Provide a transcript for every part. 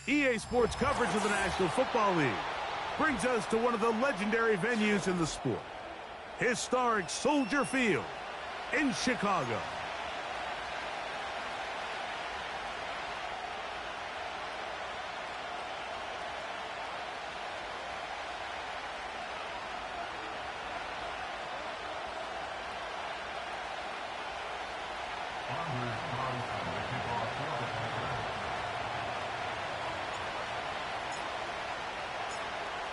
EA Sports coverage of the National Football League brings us to one of the legendary venues in the sport, historic Soldier Field in Chicago.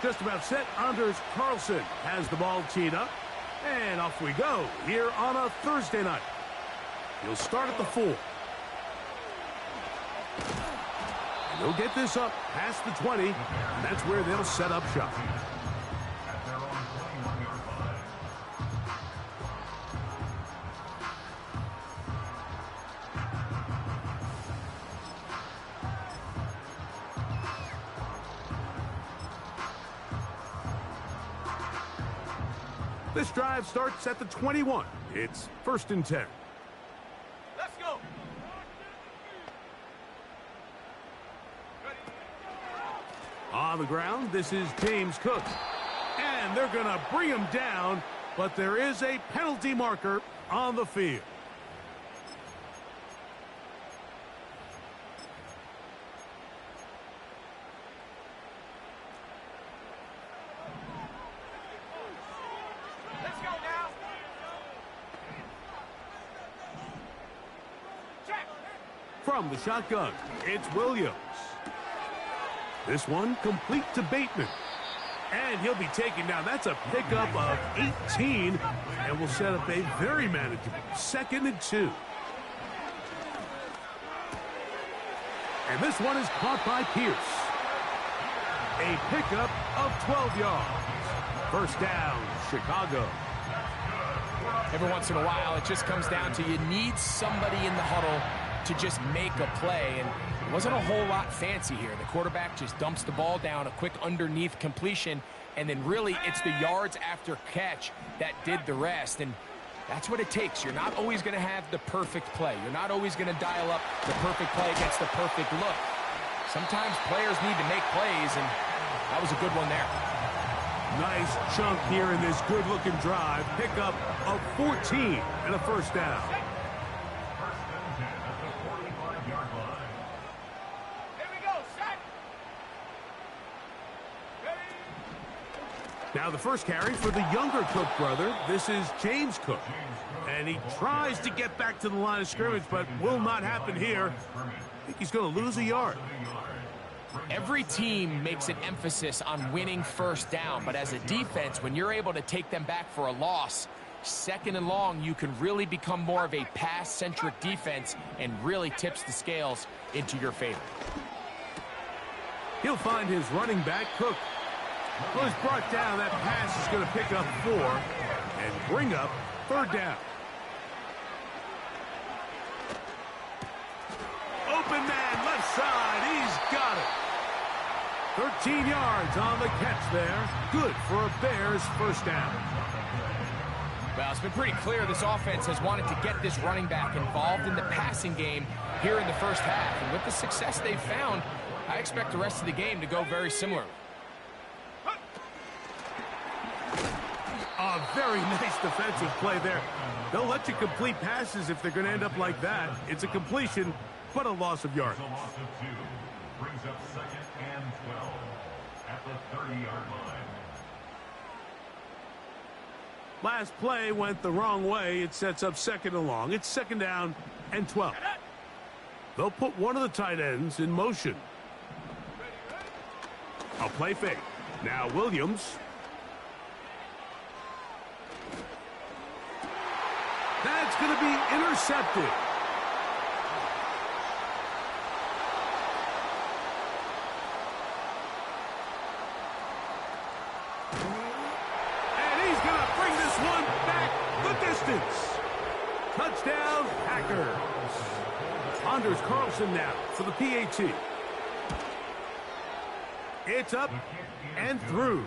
Just about set. Anders Carlson has the ball teed up. And off we go here on a Thursday night. He'll start at the 4. And he'll get this up past the 20. And that's where they'll set up shop. This drive starts at the 21. It's 1st and 10. Let's go. On the ground, this is James Cook. And they're going to bring him down, but there is a penalty marker on the field. From the shotgun, it's Williams. This one complete to Bateman. And he'll be taken down. That's a pickup of 18. And will set up a very manageable 2nd and 2. And this one is caught by Pierce. A pickup of 12 yards. 1st down, Chicago. Every once in a while, it just comes down to you need somebody in the huddle to just make a play, and it wasn't a whole lot fancy here. The quarterback just dumps the ball down, a quick underneath completion, and then really it's the yards after catch that did the rest, and that's what it takes. You're not always going to have the perfect play. You're not always going to dial up the perfect play against the perfect look. Sometimes players need to make plays, and that was a good one there. Nice chunk here in this good-looking drive. Pickup of 14 and a 1st down. Now the first carry for the younger Cook brother. This is James Cook. And he tries to get back to the line of scrimmage, but will not happen here. I think he's going to lose a yard. Every team makes an emphasis on winning 1st down, but as a defense, when you're able to take them back for a loss, 2nd and long, you can really become more of a pass-centric defense and really tips the scales into your favor. He'll find his running back, Cook. Well, he's brought down. That pass is going to pick up 4 and bring up 3rd down. Open man, left side. He's got it. 13 yards on the catch there. Good for a Bears 1st down. Well, it's been pretty clear this offense has wanted to get this running back involved in the passing game here in the 1st half. And with the success they've found, I expect the rest of the game to go very similar. A very nice defensive play there. They'll let you complete passes if they're going to end up like that. It's a completion, but a loss of yards. Loss of 2 brings up 2nd and 12 at the 30-yard line. Last play went the wrong way. It sets up 2nd and long. It's 2nd down and 12. They'll put one of the tight ends in motion. A play fake. Now Williams. That's going to be intercepted. And he's going to bring this one back the distance. Touchdown, Packers. Anders Carlson now for the PAT. It's up and through.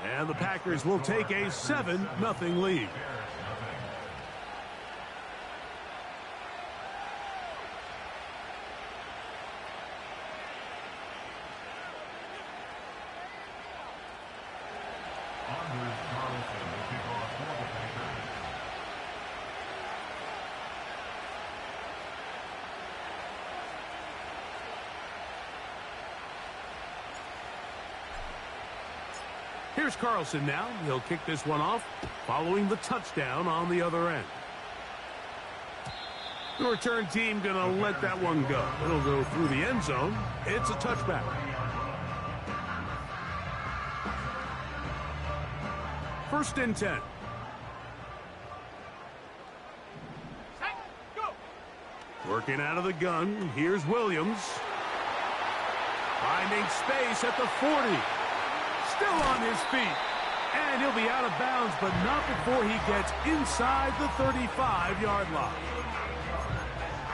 And the Packers will take a 7-0 lead. Here's Carlson now. He'll kick this one off, following the touchdown on the other end. The return team going to let that one go. It'll go through the end zone. It's a touchback. First and 10. Working out of the gun. Here's Williams. Finding space at the 40. Still on his feet. And he'll be out of bounds, but not before he gets inside the 35-yard line.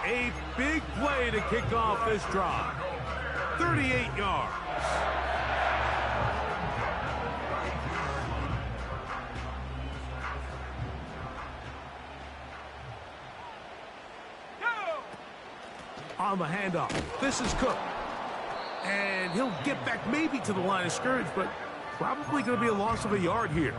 A big play to kick off this drive. 38 yards. On the handoff. This is Cook. And he'll get back maybe to the line of scrimmage, but probably going to be a loss of a yard here.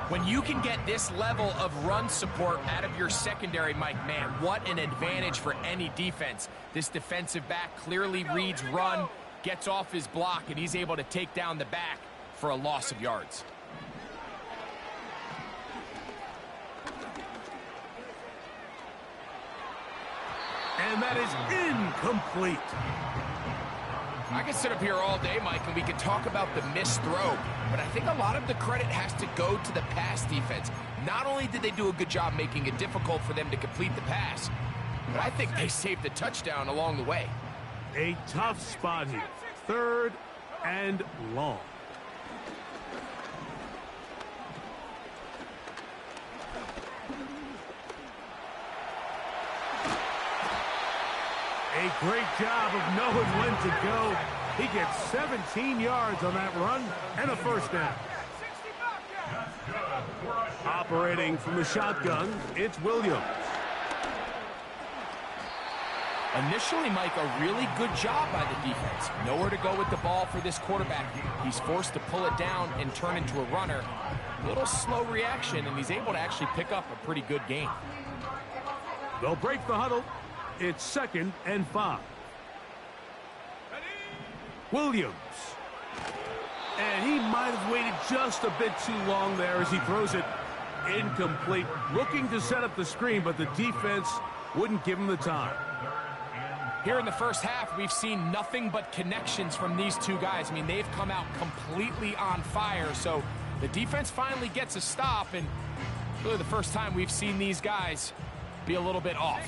When you can get this level of run support out of your secondary, Mike, man, what an advantage for any defense. This defensive back clearly reads run, gets off his block, and he's able to take down the back for a loss of yards. And that is incomplete. I can sit up here all day, Mike, and we can talk about the missed throw, but I think a lot of the credit has to go to the pass defense. Not only did they do a good job making it difficult for them to complete the pass, but I think they saved the touchdown along the way. A tough spot here. Third and long. A great job of knowing when to go. He gets 17 yards on that run and a first down. Operating from the shotgun, it's Williams. Initially, Mike, a really good job by the defense. Nowhere to go with the ball for this quarterback. He's forced to pull it down and turn into a runner. A little slow reaction, and he's able to actually pick up a pretty good gain. They'll break the huddle. It's 2nd and 5. Williams. And he might have waited just a bit too long there as he throws it incomplete. Looking to set up the screen, but the defense wouldn't give him the time. Here in the first half, we've seen nothing but connections from these two guys. I mean, they've come out completely on fire. So the defense finally gets a stop, and really the first time we've seen these guys be a little bit off.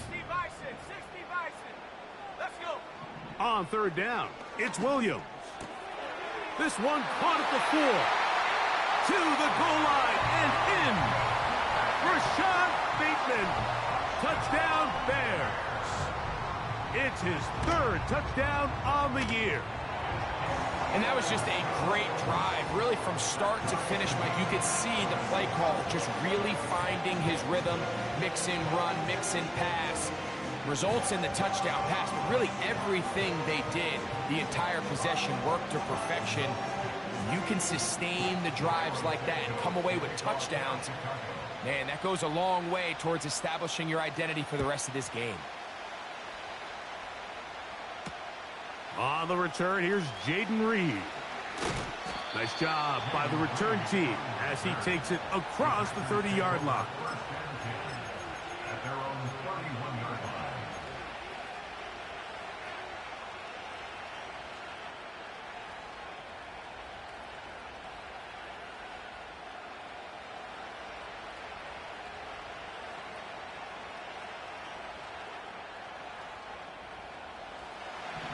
On 3rd down, it's Williams. This one caught at the 4. To the goal line and in. Rashad Bateman. Touchdown Bears. It's his 3rd touchdown on the year. And that was just a great drive. Really from start to finish, Mike, you could see the play call just really finding his rhythm. Mix in run, mix in pass. Results in the touchdown pass, but really everything they did, the entire possession worked to perfection. You can sustain the drives like that and come away with touchdowns. Man, that goes a long way towards establishing your identity for the rest of this game. On the return, here's Jaden Reed. Nice job by the return team as he takes it across the 30-yard line.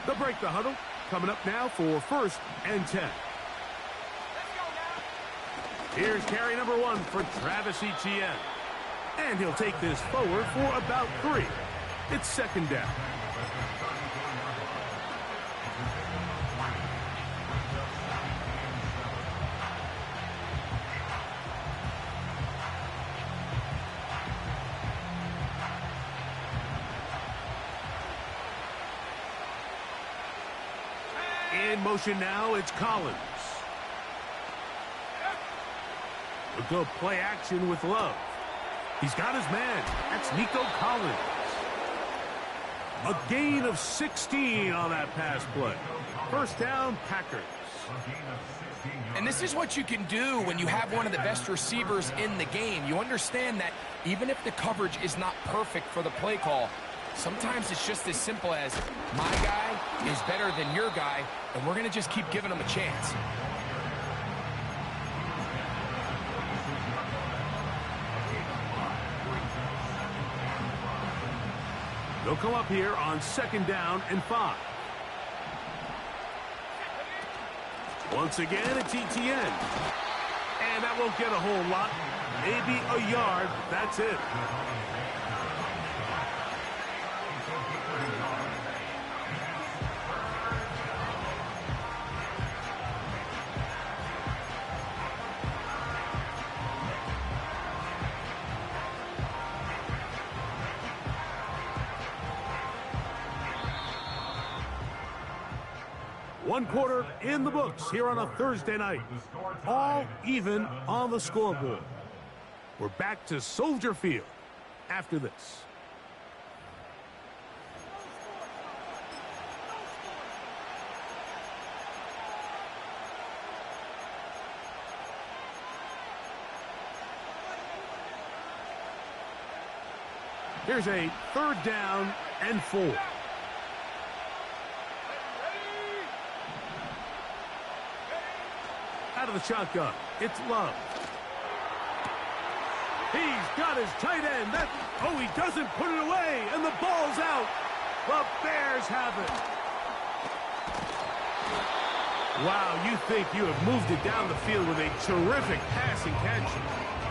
They'll break the huddle. Coming up now for 1st and 10. Here's carry number 1 for Travis Etienne. And he'll take this forward for about 3. It's 2nd down. In motion now, it's Collins. A good play action with Love. He's got his man. That's Nico Collins. A gain of 16 on that pass play. First down, Packers. And this is what you can do when you have one of the best receivers in the game. You understand that even if the coverage is not perfect for the play call, sometimes it's just as simple as my guy is better than your guy, and we're going to just keep giving him a chance. They'll come up here on 2nd down and 5. Once again, it's ETN. And that won't get a whole lot. Maybe a yard. That's it. One quarter in the books here on a Thursday night. All even on the scoreboard. We're back to Soldier Field after this. Here's a 3rd down and 4. Out of the shotgun, it's Love. He's got his tight end. Oh, he doesn't put it away, and the ball's out. The Bears have it. Wow, you think you have moved it down the field with a terrific passing catch.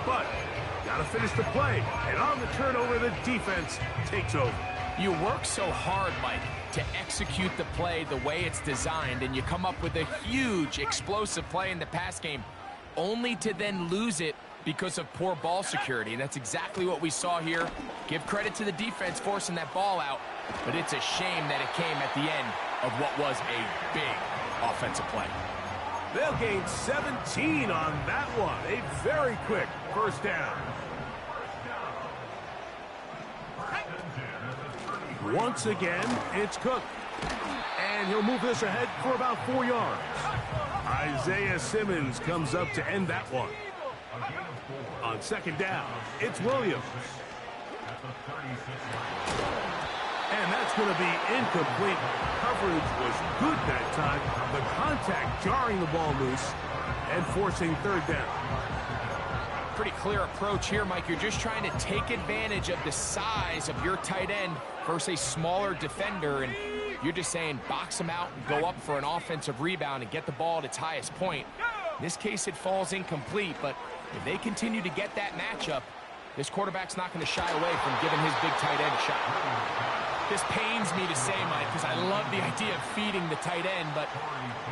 But got to finish the play, and on the turnover, the defense takes over. You work so hard, Mike, to execute the play the way it's designed, and you come up with a huge, explosive play in the pass game, only to then lose it because of poor ball security. And that's exactly what we saw here. Give credit to the defense forcing that ball out, but it's a shame that it came at the end of what was a big offensive play. They'll gain 17 on that one. A very quick first down. Once again, it's Cook. And he'll move this ahead for about 4 yards. Isaiah Simmons comes up to end that one. On 2nd down, it's Williams. And that's going to be incomplete. Coverage was good that time. The contact jarring the ball loose and forcing 3rd down. Pretty clear approach here, Mike. You're just trying to take advantage of the size of your tight end versus a smaller defender, and you're just saying box him out and go up for an offensive rebound and get the ball at its highest point. In this case, it falls incomplete, but if they continue to get that matchup, this quarterback's not going to shy away from giving his big tight end a shot. This pains me to say, Mike, because I love the idea of feeding the tight end, but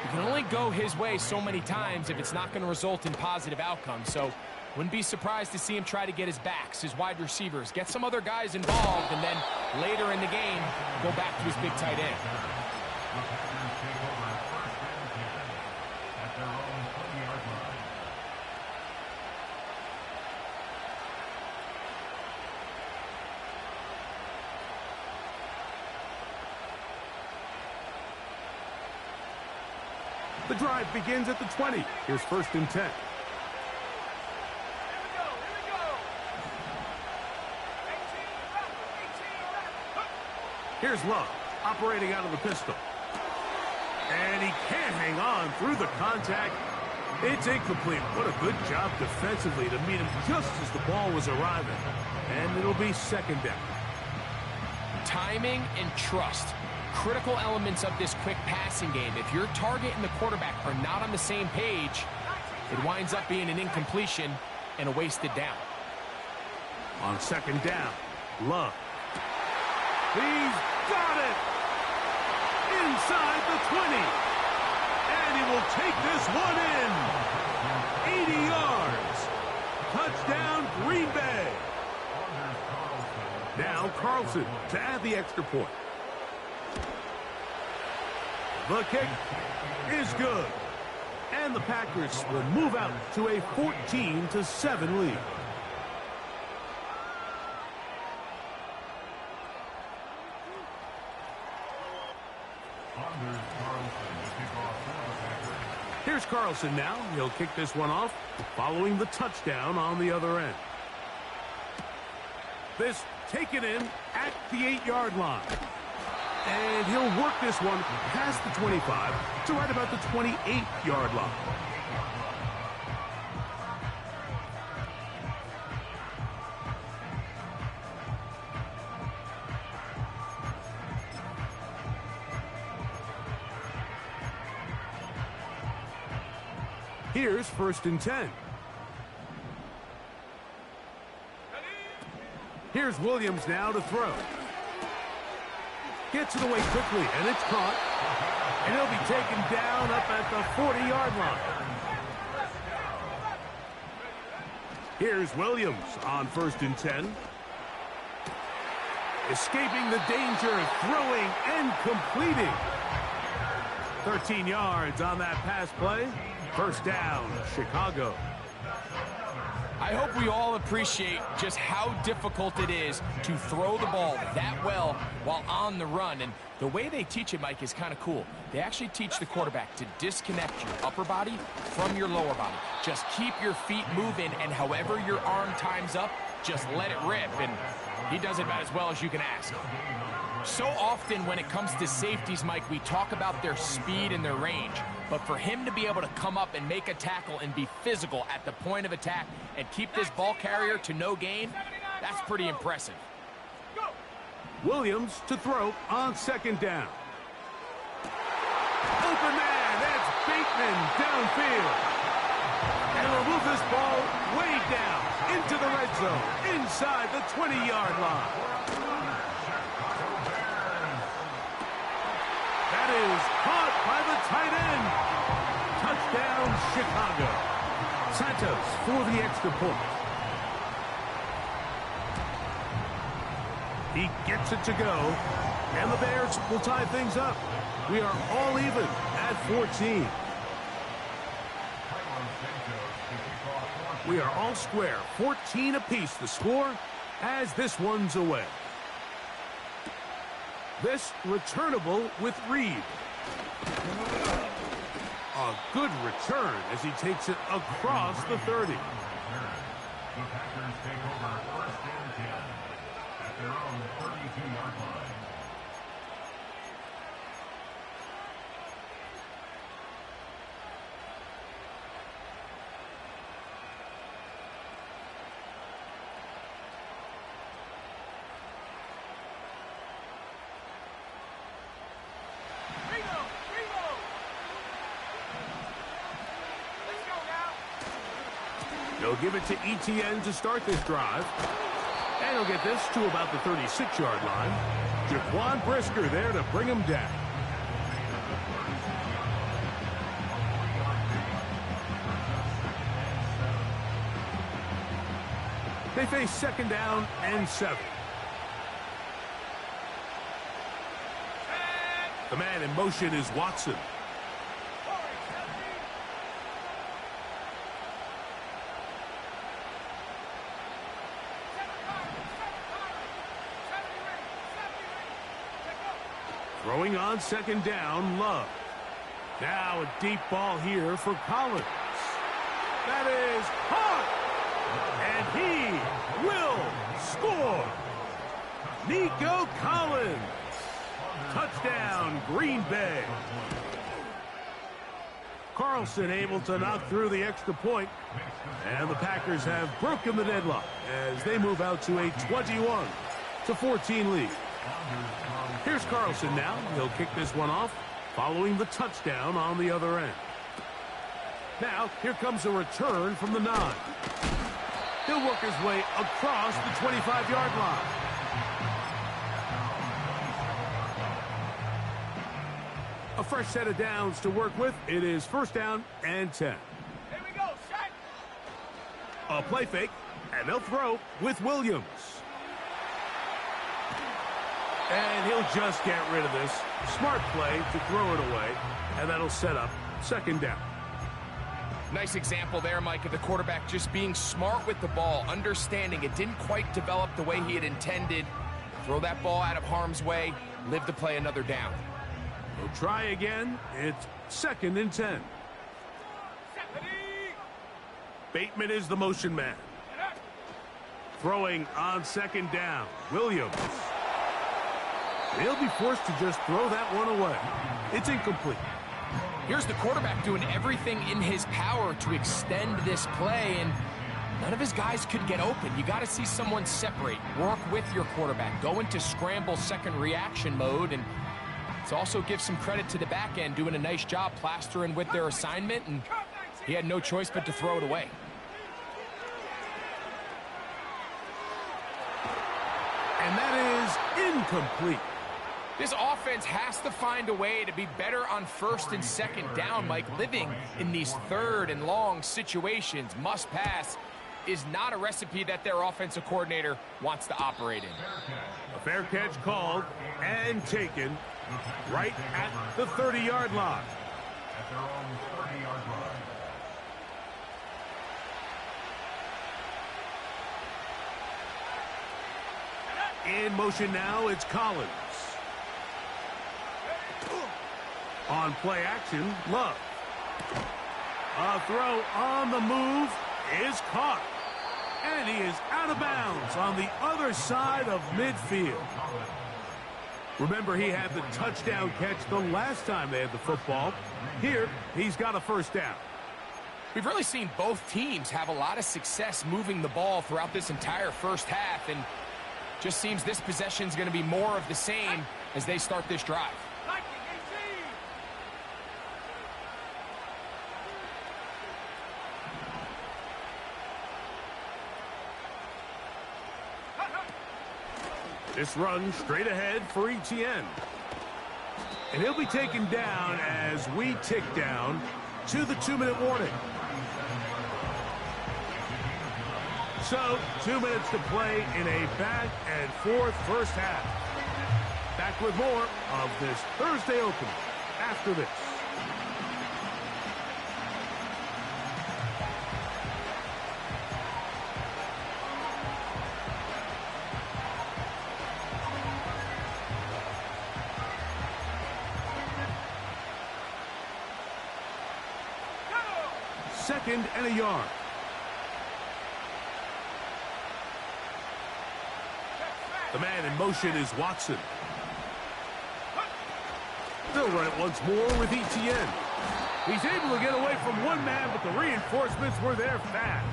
you can only go his way so many times if it's not going to result in positive outcomes. So wouldn't be surprised to see him try to get his backs, his wide receivers, get some other guys involved, and then later in the game, go back to his big tight end. The drive begins at the 20. Here's 1st and 10. Here's Love, operating out of the pistol. And he can't hang on through the contact. It's incomplete. What a good job defensively to meet him just as the ball was arriving. And it'll be 2nd down. Timing and trust. Critical elements of this quick passing game. If your target and the quarterback are not on the same page, it winds up being an incompletion and a wasted down. On 2nd down, Love. He's got it! Inside the 20. And he will take this one in. 80 yards. Touchdown, Green Bay. Now Carlson to add the extra point. The kick is good. And the Packers will move out to a 14-7 lead. Here's Carlson now. He'll kick this one off, following the touchdown on the other end. This taken in at the 8-yard line. And he'll work this one past the 25 to right about the 28-yard line. Here's 1st and 10. Here's Williams now to throw. Gets it away quickly, and it's caught. And he'll be taken down up at the 40-yard line. Here's Williams on 1st and 10. Escaping the danger, throwing and completing. 13 yards on that pass play. 1st down, Chicago. I hope we all appreciate just how difficult it is to throw the ball that well while on the run. And the way they teach it, Mike, is kind of cool. They actually teach the quarterback to disconnect your upper body from your lower body. Just keep your feet moving, and however your arm times up, just let it rip. And he does it about as well as you can ask. So often when it comes to safeties, Mike, we talk about their speed and their range. But for him to be able to come up and make a tackle and be physical at the point of attack and keep this ball carrier to no gain, that's pretty impressive. Williams to throw on 2nd down. Open man, that's Bateman downfield. And he'll move this ball way down into the red zone, inside the 20-yard line. That is caught by the tight end. Touchdown, Chicago. Santos for the extra point. He gets it to go, and the Bears will tie things up. We are all even at 14. We are all square, 14 apiece the score as this one's away. This returnable with Reed. A good return as he takes it across the 30. The Packers take over 1st and 10 at their own 32-yard line. They'll give it to Etienne to start this drive. And he'll get this to about the 36-yard line. Jaquan Brisker there to bring him down. They face 2nd down and 7. The man in motion is Watson. Throwing on 2nd down, Love. Now a deep ball here for Collins. That is caught! And he will score! Nico Collins! Touchdown, Green Bay. Carlson able to knock through the extra point. And the Packers have broken the deadlock as they move out to a 21-14 lead. Here's Carlson now. He'll kick this one off, following the touchdown on the other end. Now, here comes a return from the 9. He'll work his way across the 25-yard line. A fresh set of downs to work with. It is 1st down and 10. Here we go, shot. A play fake, and they'll throw with Williams. And he'll just get rid of this. Smart play to throw it away, and that'll set up 2nd down. Nice example there, Mike, of the quarterback just being smart with the ball, understanding it didn't quite develop the way he had intended. Throw that ball out of harm's way, live to play another down. He'll try again. It's 2nd and 10. Bateman is the motion man. Throwing on 2nd down. Williams. He'll be forced to just throw that one away. It's incomplete. Here's the quarterback doing everything in his power to extend this play, and none of his guys could get open. You got to see someone separate, work with your quarterback, go into scramble second reaction mode, and it's also give some credit to the back end doing a nice job plastering with their assignment, and he had no choice but to throw it away. And that is incomplete. This offense has to find a way to be better on 1st and 2nd down, Mike. Living in these 3rd and long situations, must pass, is not a recipe that their offensive coordinator wants to operate in. A fair catch called and taken right at the 30-yard line. At their own 30-yard line. In motion now, it's Collins. On play action, Love. A throw on the move is caught. And he is out of bounds on the other side of midfield. Remember, he had the touchdown catch the last time they had the football. Here, he's got a 1st down. We've really seen both teams have a lot of success moving the ball throughout this entire first half, and just seems this possession is going to be more of the same as they start this drive. This run straight ahead for Etienne. And he'll be taken down as we tick down to the 2-minute warning. So, 2 minutes to play in a back-and-forth first half. Back with more of this Thursday opener after this. Second and a yard. The man in motion is Watson. They'll run it once more with Etienne. He's able to get away from one man, but the reinforcements were there fast.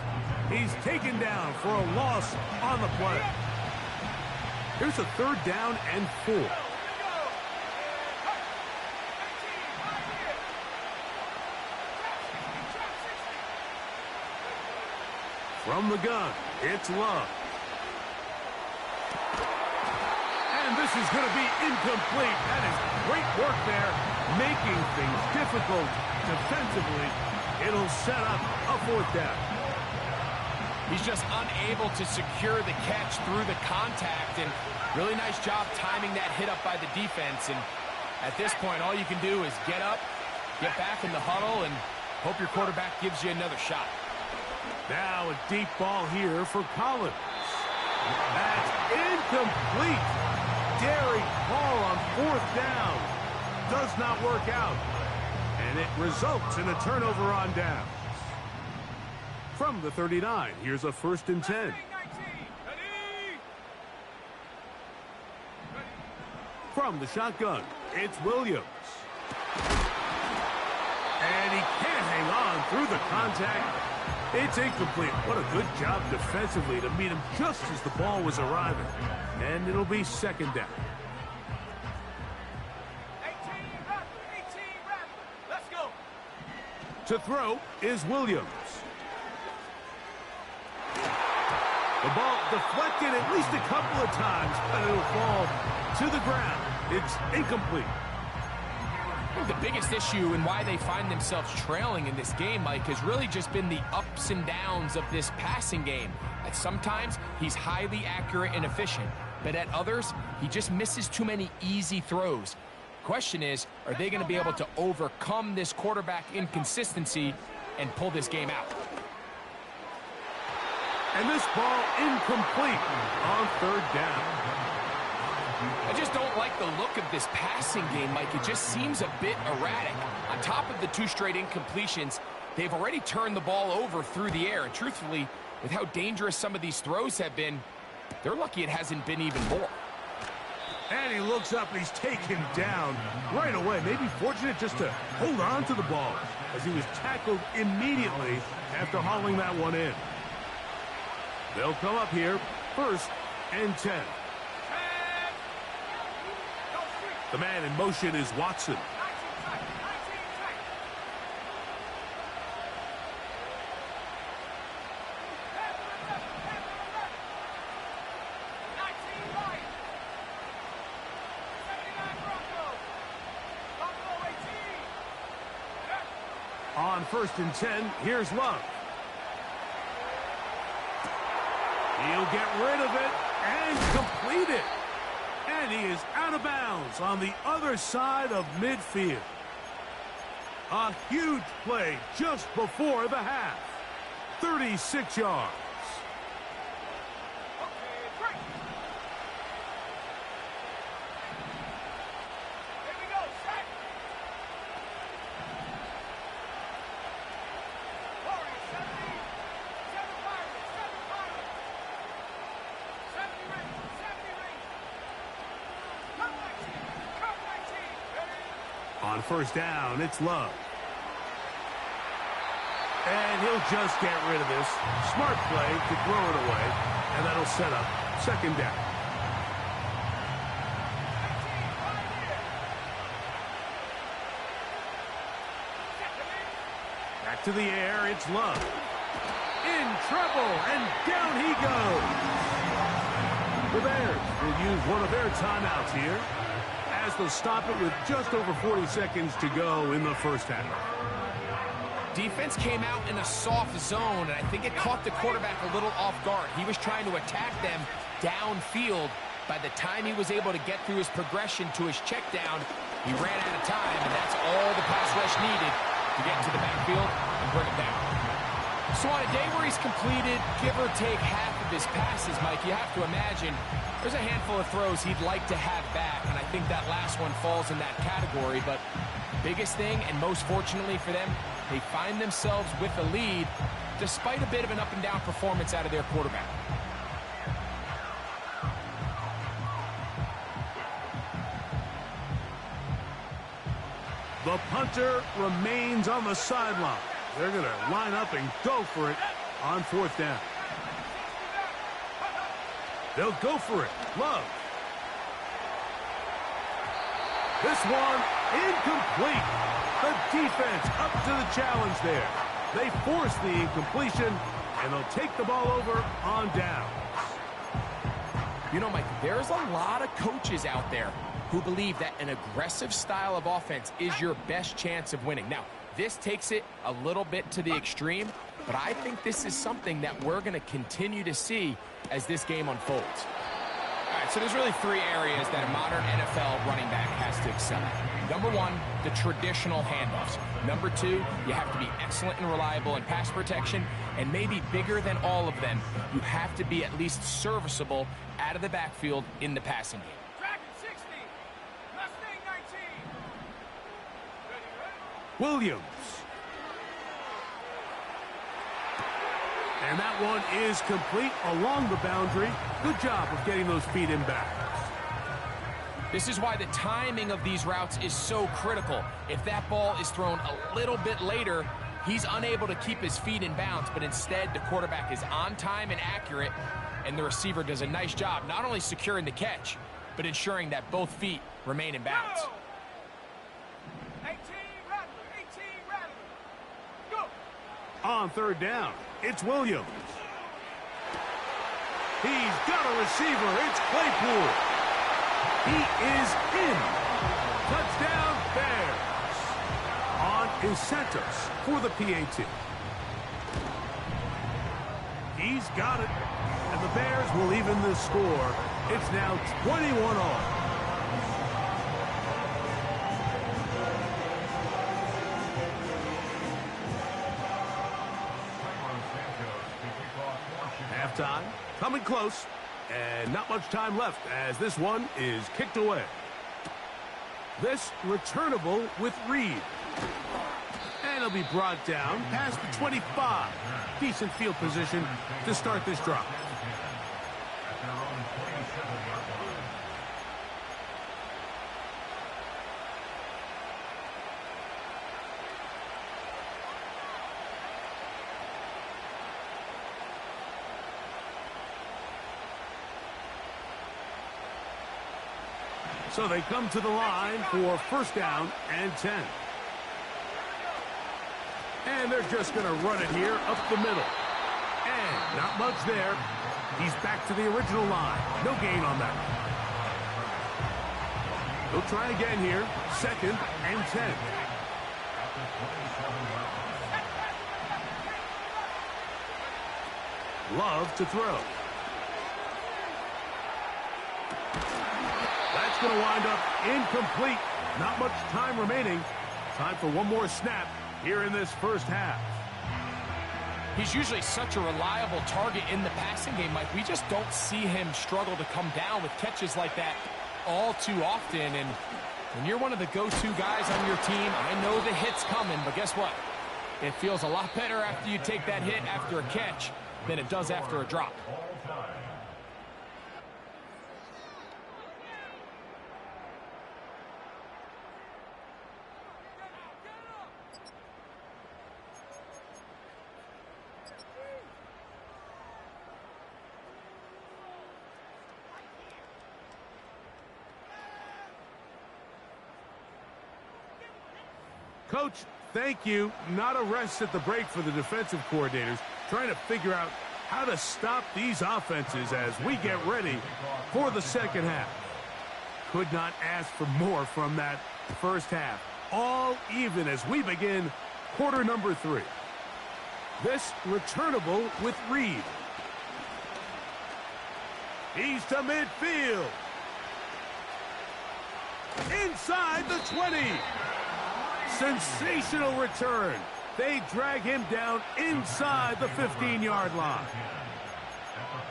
He's taken down for a loss on the play. Here's a 3rd down and 4. From the gun, it's Love. And this is going to be incomplete. That is great work there, making things difficult defensively. It'll set up a 4th down. He's just unable to secure the catch through the contact, and really nice job timing that hit up by the defense. And at this point, all you can do is get up, get back in the huddle, and hope your quarterback gives you another shot. Now a deep ball here for Collins. That's incomplete. Daring call on 4th down. Does not work out. And it results in a turnover on downs. From the 39, here's a 1st and 10. From the shotgun, it's Williams. And he can't hang on through the contact. It's incomplete. What a good job defensively to meet him just as the ball was arriving. And it'll be 2nd down. 18, let's go. To throw is Williams. The ball deflected at least a couple of times, but it'll fall to the ground. It's incomplete. I think the biggest issue and why they find themselves trailing in this game, Mike, has really just been the ups and downs of this passing game. At sometimes, he's highly accurate and efficient, but at others, he just misses too many easy throws. Question is, are they going to be able to overcome this quarterback inconsistency and pull this game out? And this ball incomplete on 3rd down. I just don't like the look of this passing game, Mike. It just seems a bit erratic. On top of the 2 straight incompletions, they've already turned the ball over through the air. And truthfully, with how dangerous some of these throws have been, they're lucky it hasn't been even more. And he looks up and he's taken down right away. Maybe fortunate just to hold on to the ball as he was tackled immediately after hauling that one in. They'll come up here, 1st and 10. The man in motion is Watson. On 1st and 10, here's Love. He'll get rid of it and complete it. And he is out of bounds on the other side of midfield. A huge play just before the half. 36 yards. On 1st down, it's Love. And he'll just get rid of this. Smart play to throw it away. And that'll set up 2nd down. Back to the air, it's Love. In trouble, and down he goes. The Bears will use one of their timeouts here, as they'll stop it with just over 40 seconds to go in the 1st half. Defense came out in a soft zone, and I think it caught the quarterback a little off guard. He was trying to attack them downfield. By the time he was able to get through his progression to his check down, he ran out of time, and that's all the pass rush needed to get into the backfield and bring him down. So on a day where he's completed, give or take half of his passes, Mike, you have to imagine there's a handful of throws he'd like to have back, and I think that last one falls in that category. But biggest thing, and most fortunately for them, they find themselves with a lead despite a bit of an up-and-down performance out of their quarterback. The punter remains on the sideline. They're going to line up and go for it on 4th down. They'll go for it. Love. This one incomplete. The defense up to the challenge there. They force the incompletion, and they'll take the ball over on downs. You know, Mike, there's a lot of coaches out there who believe that an aggressive style of offense is your best chance of winning. Now, this takes it a little bit to the extreme, but I think this is something that we're going to continue to see as this game unfolds. All right, so there's really 3 areas that a modern NFL running back has to excel at. Number 1, the traditional handoffs. Number 2, you have to be excellent and reliable in pass protection, and maybe bigger than all of them, you have to be at least serviceable out of the backfield in the passing game. Williams. And that one is complete along the boundary. Good job of getting those feet in bounds. This is why the timing of these routes is so critical. If that ball is thrown a little bit later, he's unable to keep his feet in bounds, but instead the quarterback is on time and accurate, and the receiver does a nice job not only securing the catch, but ensuring that both feet remain in bounds. On 3rd down, it's Williams. He's got a receiver. It's Claypool. He is in. Touchdown, Bears. On is Santos for the PAT. He's got it. And the Bears will even the score. It's now 21-all. Halftime, coming close. And not much time left as this one is kicked away. This returnable with Reed. And it'll be brought down past the 25. Decent field position to start this drive. At their own 27-yard line. So they come to the line for first down and 10. And they're just going to run it here up the middle. And not much there. He's back to the original line. No gain on that. He'll try again here. Second and 10. Love to throw. That's going to wind up incomplete. Not much time remaining. Time for one more snap here in this first half. He's usually such a reliable target in the passing game, Mike. We just don't see him struggle to come down with catches like that all too often. And when you're one of the go-to guys on your team, I know the hit's coming, but guess what? It feels a lot better after you take that hit after a catch than it does after a drop. Coach, thank you. Not a rest at the break for the defensive coordinators, trying to figure out how to stop these offenses as we get ready for the second half. Could not ask for more from that first half. All even as we begin quarter number 3. This returnable with Reed. He's to midfield. Inside the 20. Sensational return. They drag him down inside the 15-yard line.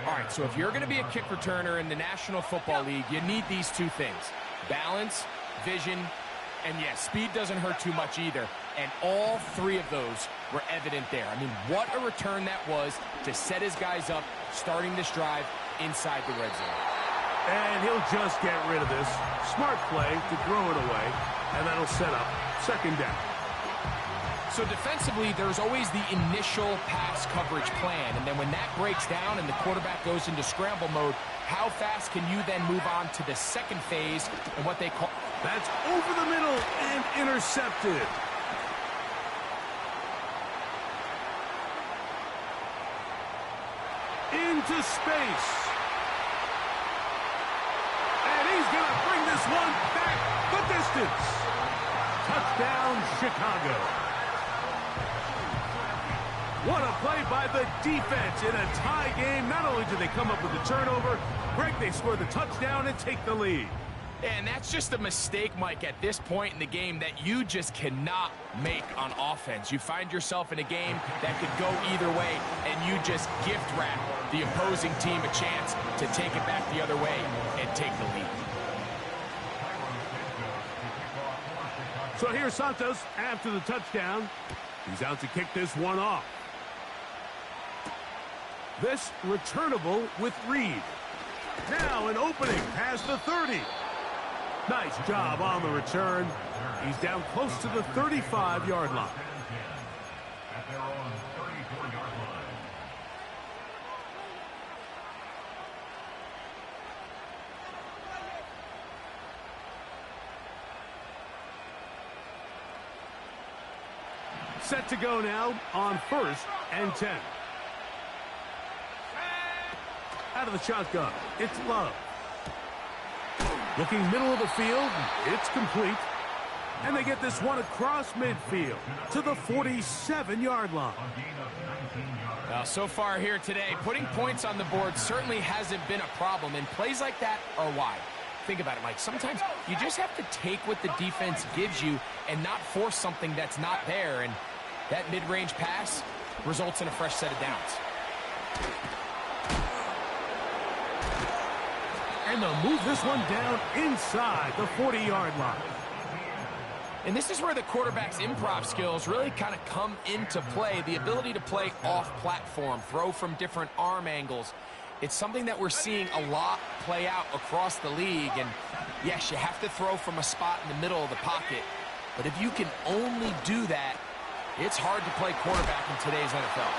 All right, so if you're going to be a kick returner in the National Football League, you need these two things. Balance, vision, and yes, speed doesn't hurt too much either. And all three of those were evident there. I mean, what a return that was to set his guys up starting this drive inside the red zone. And he'll just get rid of this. Smart play to throw it away, and that'll set up second down. So defensively, there's always the initial pass coverage plan, and then when that breaks down and the quarterback goes into scramble mode, how fast can you then move on to the second phase and what they call... That's over the middle and intercepted. Into space. And he's going to bring this one back the distance. Touchdown, Chicago. What a play by the defense in a tie game. Not only did they come up with the turnover, Greg, they score the touchdown and take the lead. And that's just a mistake, Mike, at this point in the game that you just cannot make on offense. You find yourself in a game that could go either way, and you just gift wrap the opposing team a chance to take it back the other way and take the lead. So here's Santos after the touchdown. He's out to kick this one off. This returnable with Reed. Now an opening past the 30. Nice job on the return. He's down close to the 35-yard line. At their own 34-yard line. Set to go now on first and 10. Out of the shotgun, it's Love. Looking middle of the field, it's complete. And they get this one across midfield to the 47-yard line. Well, so far here today, putting points on the board certainly hasn't been a problem, and plays like that are why. Think about it, Mike. Sometimes you just have to take what the defense gives you and not force something that's not there, and that mid-range pass results in a fresh set of downs. And they'll move this one down inside the 40-yard line. And this is where the quarterback's improv skills really kind of come into play. The ability to play off-platform, throw from different arm angles. It's something that we're seeing a lot play out across the league. And yes, you have to throw from a spot in the middle of the pocket. But if you can only do that, it's hard to play quarterback in today's NFL.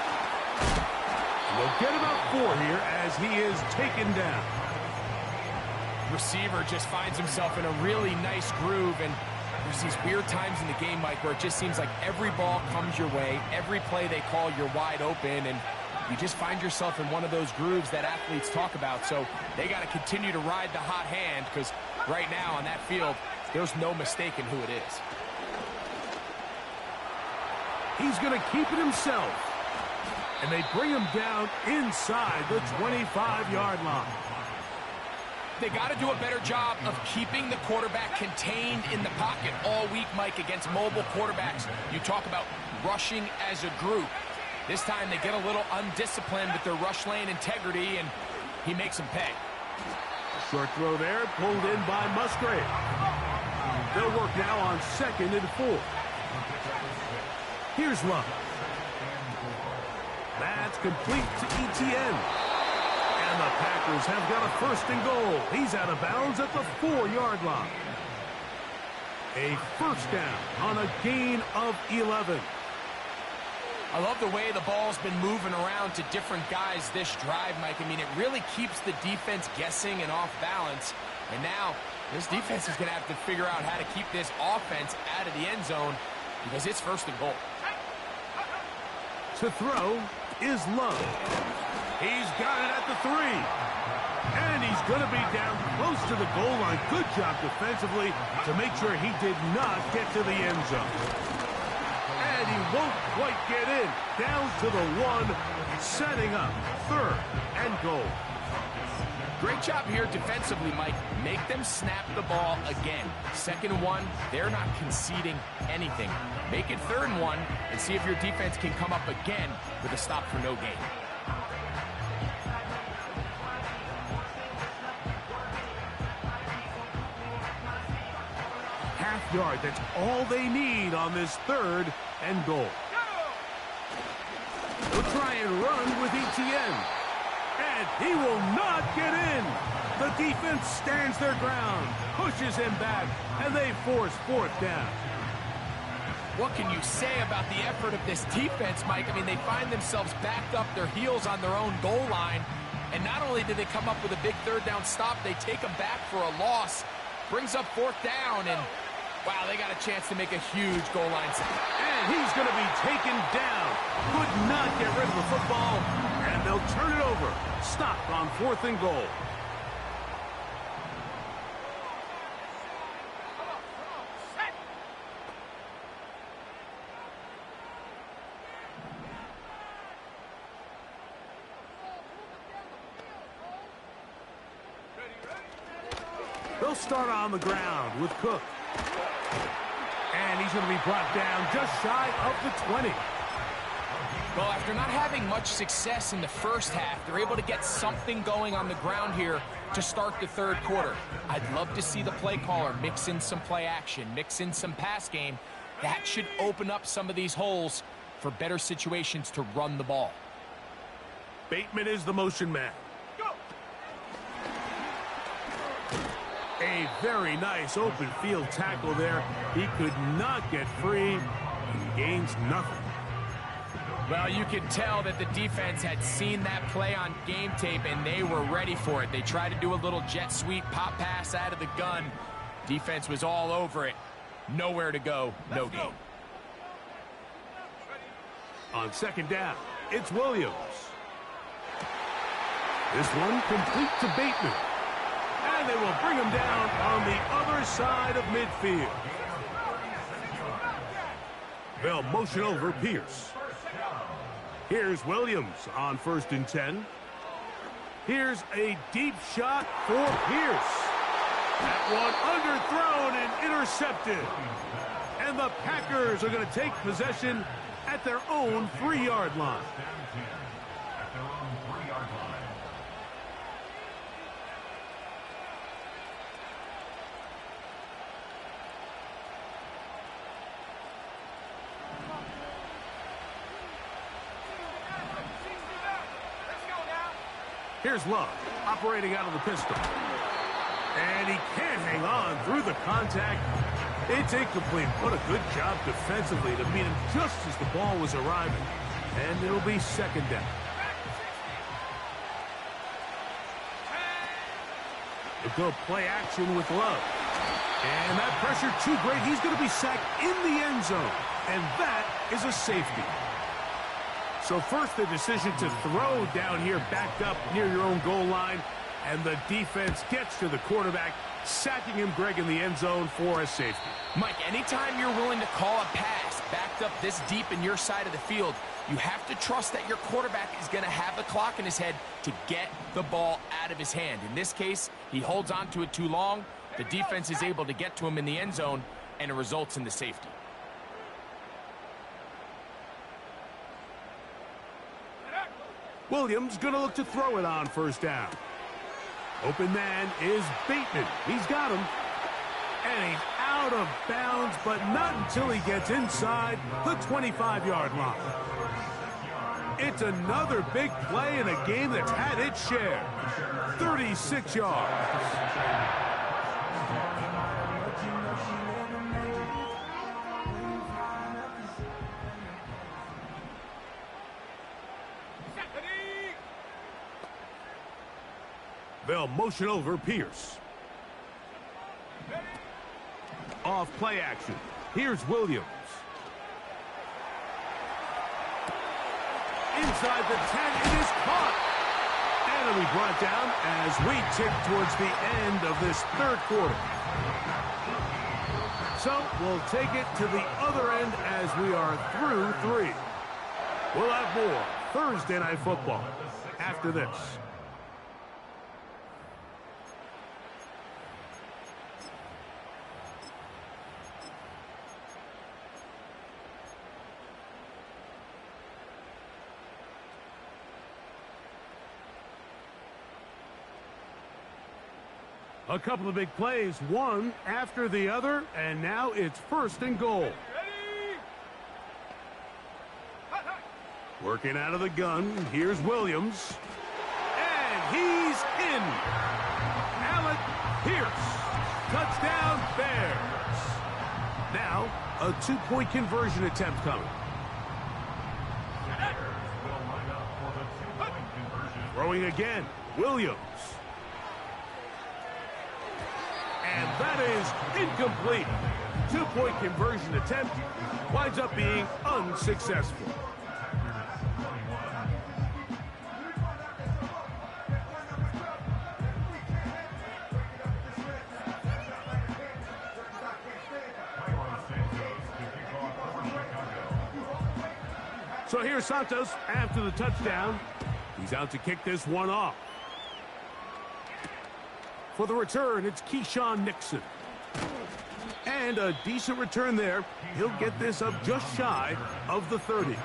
We'll get about 4 here as he is taken down. Receiver just finds himself in a really nice groove, and there's these weird times in the game, Mike, where it just seems like every ball comes your way, every play they call, you're wide open, and you just find yourself in one of those grooves that athletes talk about. So they got to continue to ride the hot hand, because right now on that field, there's no mistaking who it is. He's going to keep it himself. And they bring him down inside the 25-yard line. They got to do a better job of keeping the quarterback contained in the pocket all week, Mike, against mobile quarterbacks. You talk about rushing as a group. This time they get a little undisciplined with their rush lane integrity, and he makes them pay. Short throw there, pulled in by Musgrave. They'll work now on 2nd and 4. Here's Love. That's complete to Etienne. And the Packers have got a 1st and goal. He's out of bounds at the 4-yard line. A 1st down on a gain of 11. I love the way the ball's been moving around to different guys this drive, Mike. I mean, it really keeps the defense guessing and off balance. And now this defense is going to have to figure out how to keep this offense out of the end zone, because it's 1st and goal. To throw is Love. He's got it at the 3. And he's going to be down close to the goal line. Good job defensively to make sure he did not get to the end zone. And he won't quite get in. Down to the 1, setting up 3rd and goal. Great job here defensively, Mike. Make them snap the ball again. 2nd and 1, they're not conceding anything. Make it 3rd and 1 and see if your defense can come up again with a stop for no gain. Half yard, that's all they need on this 3rd and goal. They'll try and run with Etienne. And he will not get in. The defense stands their ground, pushes him back, and they force 4th down. What can you say about the effort of this defense, Mike? I mean, they find themselves backed up their heels on their own goal line. And not only did they come up with a big 3rd down stop, they take them back for a loss. Brings up 4th down, and wow, they got a chance to make a huge goal line save. And he's going to be taken down. Could not get rid of the football, and they'll turn it over. Stop on 4th and goal. They'll start on the ground with Cook. And he's going to be brought down just shy of the 20. Well, after not having much success in the first half, they're able to get something going on the ground here to start the 3rd quarter. I'd love to see the play caller mix in some play action, mix in some pass game. That should open up some of these holes for better situations to run the ball. Bateman is the motion man. A very nice open field tackle there. He could not get free. He gains nothing. Well, you can tell that the defense had seen that play on game tape, and they were ready for it. They tried to do a little jet sweep, pop pass out of the gun. Defense was all over it. Nowhere to go, no gain. On 2nd down, it's Williams. This one complete to Bateman. And they will bring him down on the other side of midfield. They'll motion over Pierce. Here's Williams on 1st and 10. Here's a deep shot for Pierce. That one underthrown and intercepted. And the Packers are going to take possession at their own 3-yard line. Here's Love, operating out of the pistol. And he can't hang on through the contact. It's incomplete. What a good job defensively to meet him just as the ball was arriving. And it'll be second down. They'll go play action with Love. And that pressure too great. He's going to be sacked in the end zone. And that is a safety. So first the decision to throw down here backed up near your own goal line. And the defense gets to the quarterback, sacking him, Greg, in the end zone for a safety. Mike, anytime you're willing to call a pass backed up this deep in your side of the field, you have to trust that your quarterback is going to have the clock in his head to get the ball out of his hand. In this case, he holds on to it too long. The defense is able to get to him in the end zone, and it results in the safety. Williams going to look to throw it on first down. Open man is Bateman. He's got him. And he's out of bounds, but not until he gets inside the 25-yard line. It's another big play in a game that's had its share. 36 yards. They'll motion over Pierce. Off play action. Here's Williams. Inside the 10, it is caught. And it'll be brought down as we tick towards the end of this third quarter. So we'll take it to the other end as we are through 3. We'll have more Thursday Night Football after this. A couple of big plays, one after the other, and now it's first and goal. Working out of the gun, here's Williams. And he's in. Alec Pierce. Touchdown, Bears. Now, a 2-point conversion attempt coming. Throwing again, Williams. And that is incomplete. 2-point conversion attempt winds up being unsuccessful. So here's Santos after the touchdown. He's out to kick this one off. For the return, it's Keyshawn Nixon. And a decent return there. He'll get this up just shy of the 30.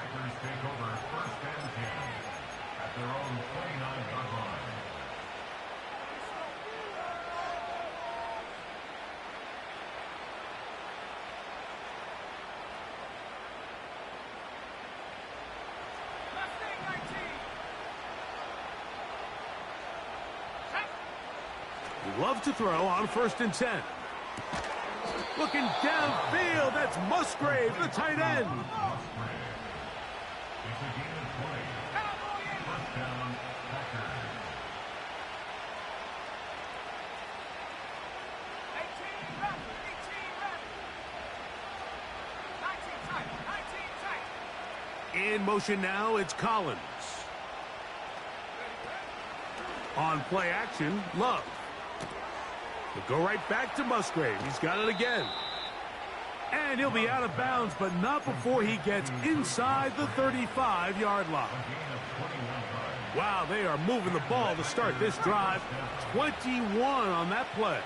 Love to throw on first and 10. Looking downfield, that's Musgrave, the tight end. In motion now, it's Collins. On play action, Love. We'll go right back to Musgrave. He's got it again. And he'll be out of bounds, but not before he gets inside the 35-yard line. Wow, they are moving the ball to start this drive. 21 on that play.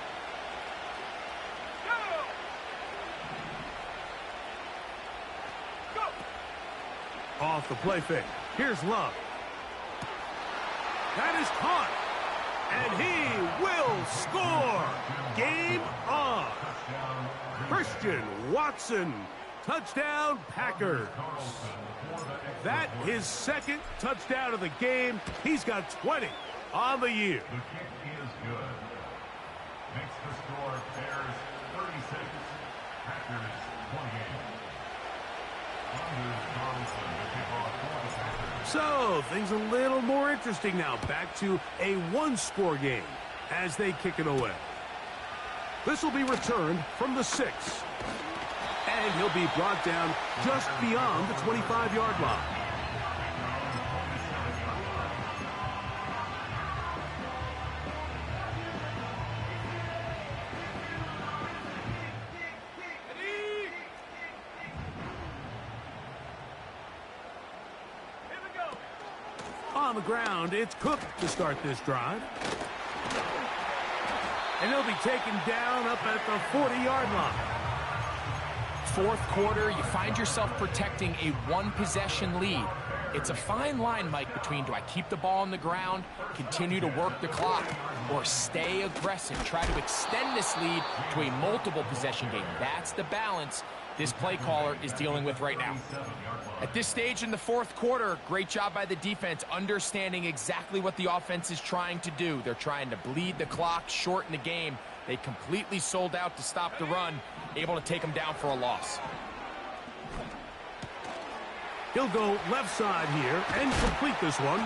Off the play fake. Here's Love. That is caught. And he will score. Game on. Christian Watson. Touchdown, Packers. That his second touchdown of the game. He's got 20. on the year. The kick is good. Makes the score Bears 36, Packers 28. Anders Carlson to kick off for the Packers. So, things a little more interesting now. Back to a one-score game as they kick it away. This will be returned from the 6. And he'll be brought down just beyond the 25-yard line. On the ground, it's Cook to start this drive. And he'll be taken down up at the 40-yard line. Fourth quarter, you find yourself protecting a one-possession lead. It's a fine line, Mike, between do I keep the ball on the ground, continue to work the clock, or stay aggressive, try to extend this lead to a multiple possession game. That's the balance this play caller is dealing with right now. At this stage in the fourth quarter, great job by the defense understanding exactly what the offense is trying to do. They're trying to bleed the clock, shorten the game. They completely sold out to stop the run, able to take them down for a loss. He'll go left side here and complete this one.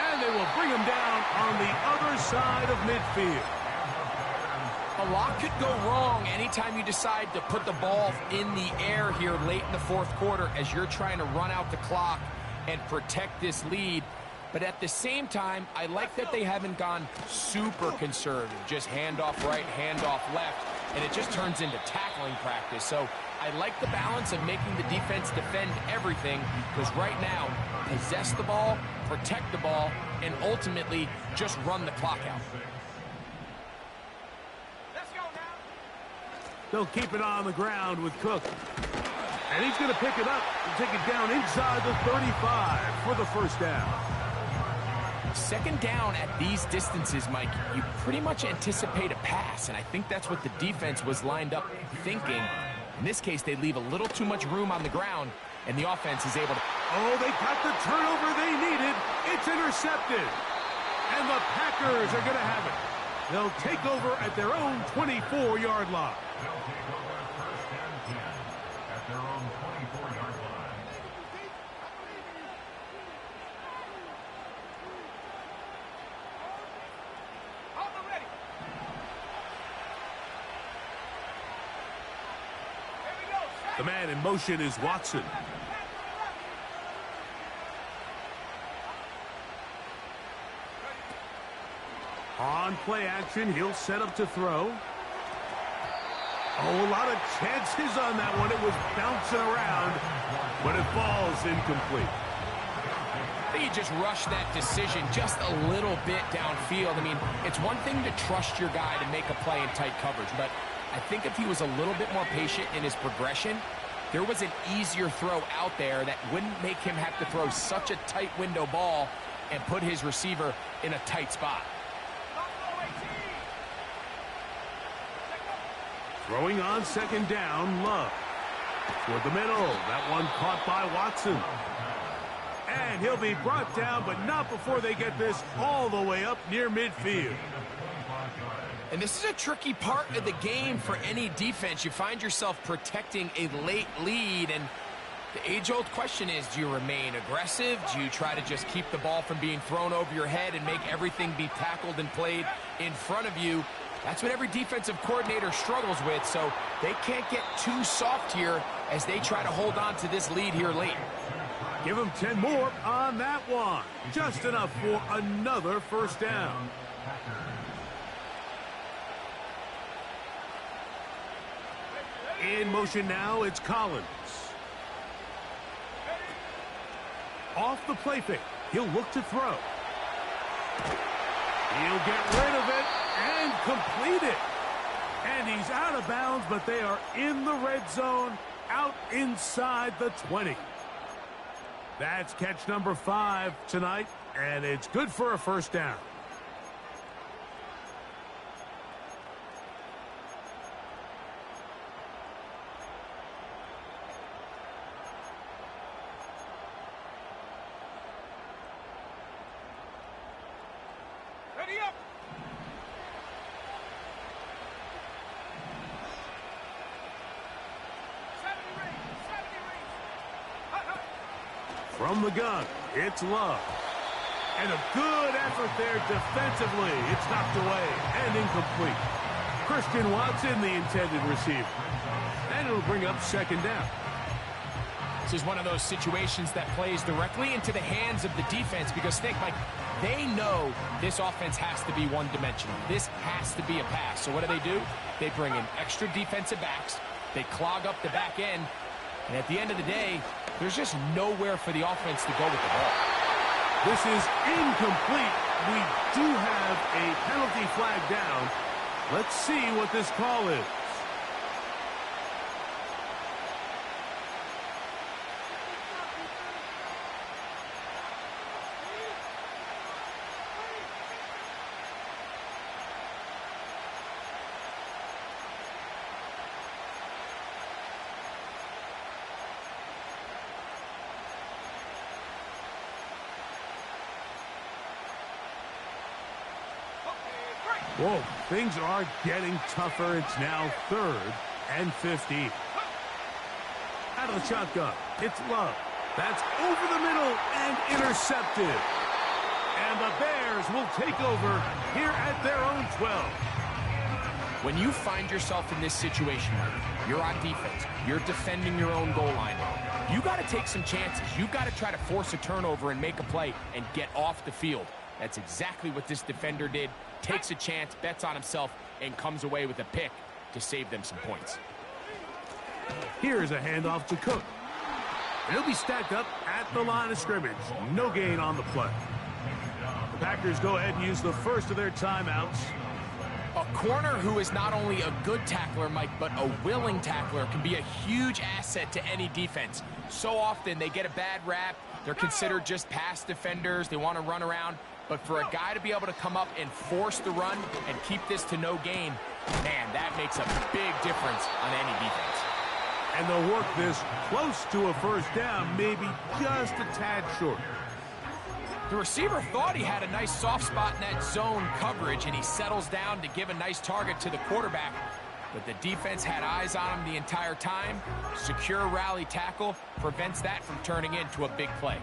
And they will bring him down on the other side of midfield. A lot could go wrong anytime you decide to put the ball in the air here late in the fourth quarter as you're trying to run out the clock and protect this lead. But at the same time, I like that they haven't gone super conservative, just handoff right, handoff left, and it just turns into tackling practice. So I like the balance of making the defense defend everything, because right now, possess the ball, protect the ball, and ultimately just run the clock out. They'll keep it on the ground with Cook. And he's going to pick it up and take it down inside the 35 for the first down. Second down at these distances, Mike, you pretty much anticipate a pass, and I think that's what the defense was lined up thinking. In this case, they leave a little too much room on the ground, and the offense is able to... Oh, they got the turnover they needed. It's intercepted. And the Packers are going to have it. They'll take over at their own 24-yard line. They'll take over first and 10 at their own 24-yard line. Ready. Here we go. The man in motion is Watson. On play action, he'll set up to throw. Oh, a lot of chances on that one. It was bouncing around, but it falls incomplete. I think you just rushed that decision just a little bit downfield. I mean, it's one thing to trust your guy to make a play in tight coverage, but I think if he was a little bit more patient in his progression, there was an easier throw out there that wouldn't make him have to throw such a tight window ball and put his receiver in a tight spot. Throwing on second down, Love. Toward the middle. That one caught by Watson. And he'll be brought down, but not before they get this all the way up near midfield. And this is a tricky part of the game for any defense. You find yourself protecting a late lead, and the age-old question is, do you remain aggressive? Do you try to just keep the ball from being thrown over your head and make everything be tackled and played in front of you? That's what every defensive coordinator struggles with, so they can't get too soft here as they try to hold on to this lead here late. Give them 10 more on that one. Just enough for another first down. In motion now, it's Collins. Off the play fake. He'll look to throw. He'll get rid of it and complete it. And he's out of bounds, but they are in the red zone, out inside the 20. That's catch number 5 tonight, and it's good for a first down. From the gun, it's Love. And a good effort there defensively. It's knocked away and incomplete. Christian Watson, the intended receiver. And it'll bring up second down. This is one of those situations that plays directly into the hands of the defense because think, Mike, they know this offense has to be one-dimensional. This has to be a pass. So what do? They bring in extra defensive backs. They clog up the back end. And at the end of the day, there's just nowhere for the offense to go with the ball. This is incomplete. We do have a penalty flag down. Let's see what this call is. Whoa, things are getting tougher. It's now 3rd and 15. Out of the shotgun, it's Love. That's over the middle and intercepted. And the Bears will take over here at their own 12. When you find yourself in this situation, you're on defense, you're defending your own goal line, you got to take some chances. You got to try to force a turnover and make a play and get off the field. That's exactly what this defender did. Takes a chance, bets on himself, and comes away with a pick to save them some points. Here's a handoff to Cook. And he'll be stacked up at the line of scrimmage. No gain on the play. The Packers go ahead and use the first of their timeouts. A corner who is not only a good tackler, Mike, but a willing tackler can be a huge asset to any defense. So often they get a bad rap. They're considered just pass defenders. They want to run around. But for a guy to be able to come up and force the run and keep this to no gain, man, that makes a big difference on any defense. And they'll work this close to a first down, maybe just a tad short. The receiver thought he had a nice soft spot in that zone coverage, and he settles down to give a nice target to the quarterback. But the defense had eyes on him the entire time. Secure rally tackle prevents that from turning into a big play.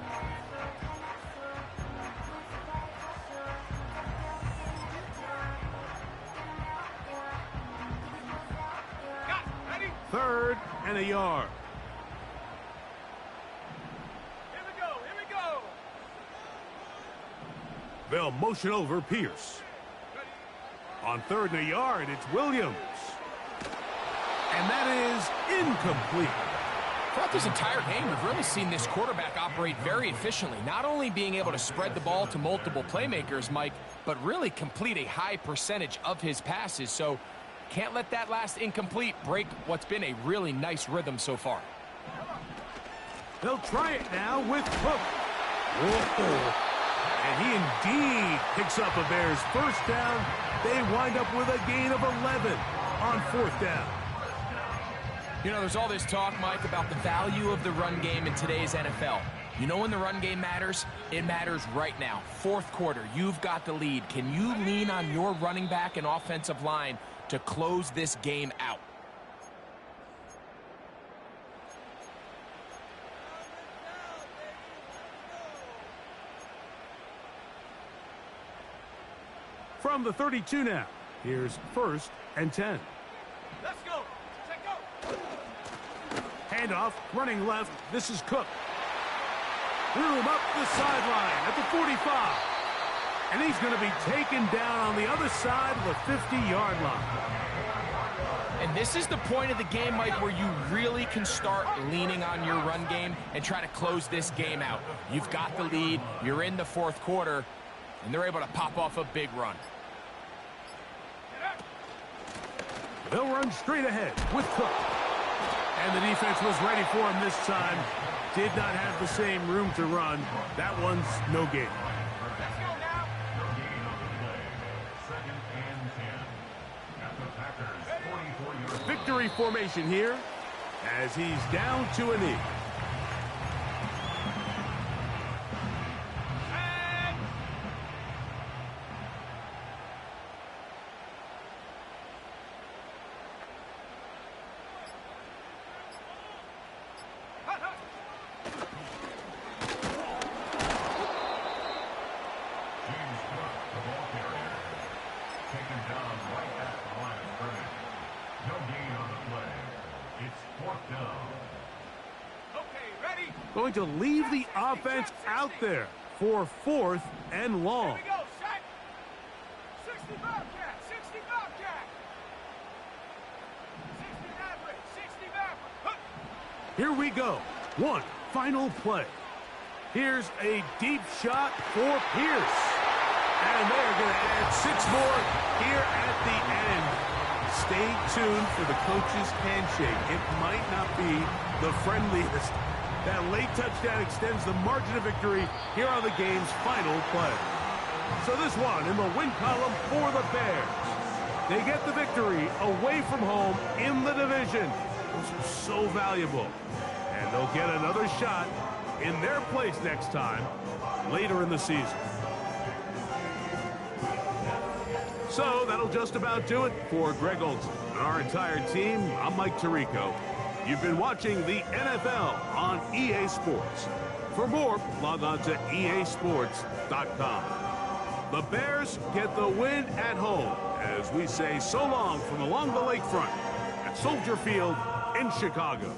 Third and a yard. Here we go, here we go. They'll motion over Pierce. On 3rd and a yard, it's Williams. And that is incomplete. Throughout this entire game, we've really seen this quarterback operate very efficiently, not only being able to spread the ball to multiple playmakers, Mike, but really complete a high percentage of his passes. So can't let that last incomplete break what's been a really nice rhythm so far. They'll try it now with Cook. Whoa. And he indeed picks up a Bears first down. They wind up with a gain of 11 on 4th down. You know, there's all this talk, Mike, about the value of the run game in today's NFL. You know when the run game matters? It matters right now. 4th quarter, you've got the lead. Can you lean on your running back and offensive line to close this game out? From the 32 now, here's 1st and 10. Let's go. Check go. Handoff, running left. This is Cook. Room up the sideline at the 45. And he's going to be taken down on the other side of the 50-yard line. And this is the point of the game, Mike, where you really can start leaning on your run game and try to close this game out. You've got the lead, you're in the 4th quarter, and they're able to pop off a big run. They'll run straight ahead with Cook. And the defense was ready for him this time. Did not have the same room to run. That one's no gain. Let's go now. No gain on the play. 2nd and 10. At the Packers' 44-yard line. Victory formation here as he's down to a knee. No gain on the play. It's fourth down. Okay, ready? Going to leave the offense out there for 4th and long. Here we go, set. 60 Bobcat, 60 Bobcat. 60 Maverick, 60 Maverick. Huh. Here we go. One final play. Here's a deep shot for Pierce. And they're going to add 6 more here at the end. Stay tuned for the coach's handshake. It might not be the friendliest. That late touchdown extends the margin of victory here on the game's final play. So this one in the win column for the Bears. They get the victory away from home in the division. This was so valuable. And they'll get another shot in their place next time later in the season. So that'll just about do it for Greg Olson and our entire team. I'm Mike Tirico. You've been watching the NFL on EA Sports. For more, log on to easports.com. The Bears get the win at home as we say so long from along the lakefront at Soldier Field in Chicago.